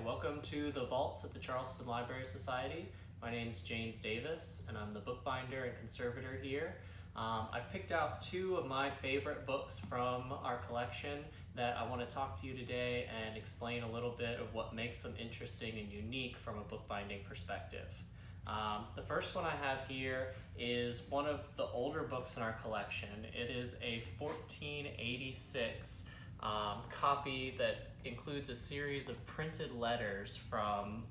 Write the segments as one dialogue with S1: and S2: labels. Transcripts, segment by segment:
S1: Welcome to the vaults at the Charleston Library Society. My name's James Davis, and I'm the bookbinder and conservator here. I picked out two of my favorite books from our collection that I want to talk to you today and explain a little bit of what makes them interesting and unique from a bookbinding perspective. The first one I have here is one of the older books in our collection. It is a 1486 copy that includes a series of printed letters from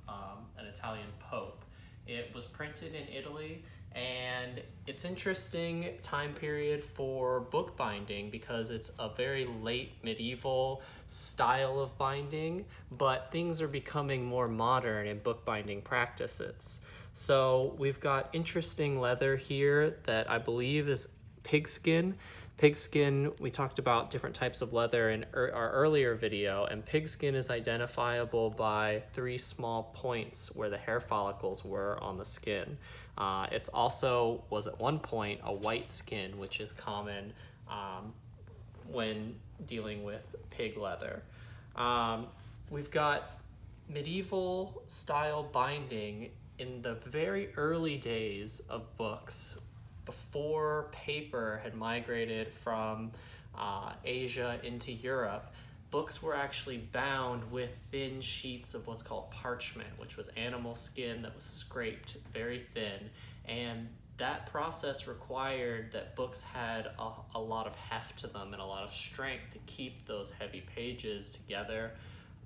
S1: an Italian pope. It was printed in Italy, and it's interesting time period for bookbinding because it's a very late medieval style of binding, but things are becoming more modern in bookbinding practices. So we've got interesting leather here that I believe is pigskin. Pigskin, we talked about different types of leather in our earlier video, and pigskin is identifiable by three small points where the hair follicles were on the skin. It's also was at one point a white skin, which is common when dealing with pig leather. We've got medieval style binding in the very early days of books, before paper had migrated from Asia into Europe. Books were actually bound with thin sheets of what's called parchment, which was animal skin that was scraped very thin. And that process required that books had a lot of heft to them and a lot of strength to keep those heavy pages together.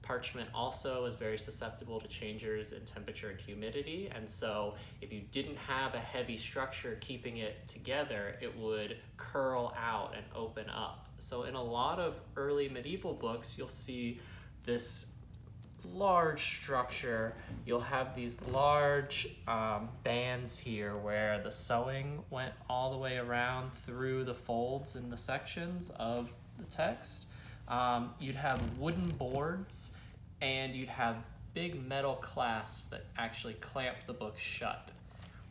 S1: Parchment also is very susceptible to changes in temperature and humidity, and so if you didn't have a heavy structure keeping it together, it would curl out and open up. So in a lot of early medieval books, you'll see this large structure. You'll have these large bands here where the sewing went all the way around through the folds in the sections of the text. You'd have wooden boards, and you'd have big metal clasps that actually clamped the book shut.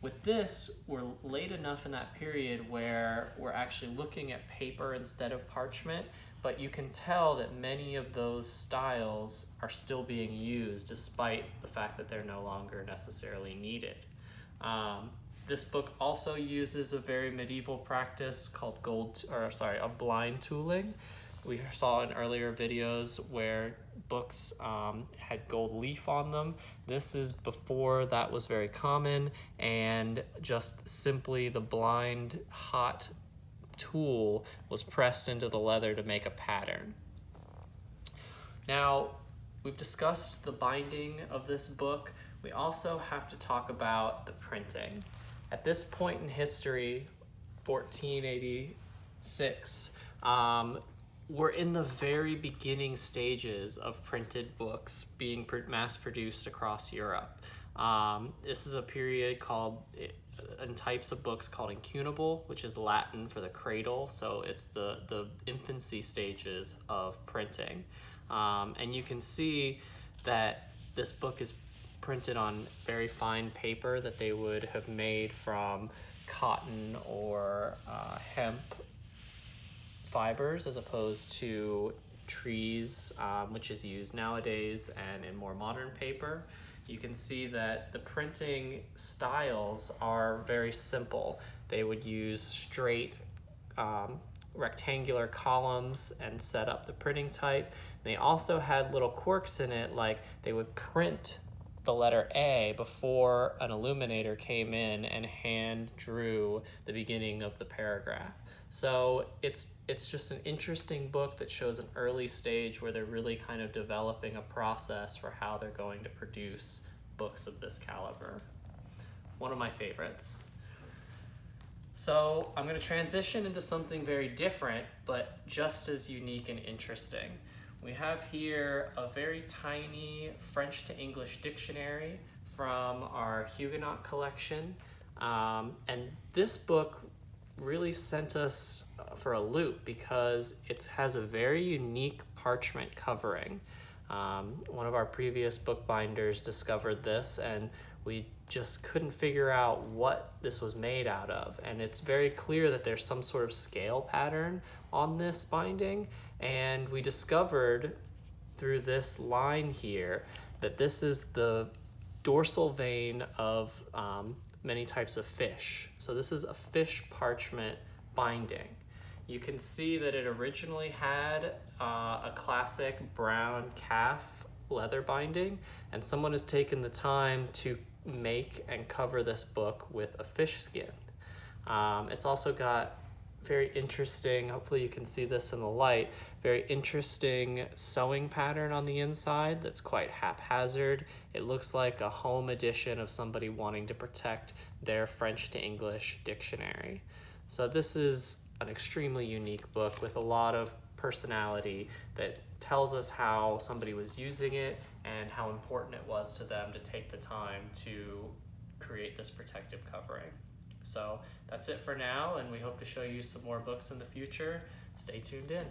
S1: With this, we're late enough in that period where we're actually looking at paper instead of parchment, but you can tell that many of those styles are still being used despite the fact that they're no longer necessarily needed. This book also uses a very medieval practice called blind tooling. We saw in earlier videos where books had gold leaf on them. This is before that was very common, and just simply the blind hot tool was pressed into the leather to make a pattern. Now, we've discussed the binding of this book. We also have to talk about the printing. At this point in history, 1486, we're in the very beginning stages of printed books being mass-produced across Europe. This is a period called, in types of books, called incunable, which is Latin for the cradle, so it's the infancy stages of printing. And you can see that this book is printed on very fine paper that they would have made from cotton or hemp fibers as opposed to trees, which is used nowadays and in more modern paper. You can see that the printing styles are very simple. They would use straight rectangular columns and set up the printing type. They also had little quirks in it, like they would print the letter A before an illuminator came in and hand drew the beginning of the paragraph. So it's just an interesting book that shows an early stage where they're really kind of developing a process for how they're going to produce books of this caliber. One of my favorites. So I'm going to transition into something very different, but just as unique and interesting. We have here a very tiny French to English dictionary from our Huguenot collection. And this book really sent us for a loop because it has a very unique parchment covering. One of our previous bookbinders discovered this, and we just couldn't figure out what this was made out of. And it's very clear that there's some sort of scale pattern on this binding, and we discovered through this line here that this is the dorsal vein of many types of fish. So this is a fish parchment binding. You can see that it originally had a classic brown calf leather binding, and someone has taken the time to make and cover this book with a fish skin. It's also got very interesting, hopefully you can see this in the light, very interesting sewing pattern on the inside that's quite haphazard. It looks like a home edition of somebody wanting to protect their French to English dictionary. So this is an extremely unique book with a lot of personality that tells us how somebody was using it and how important it was to them to take the time to create this protective covering. So that's it for now, and we hope to show you some more books in the future. Stay tuned in.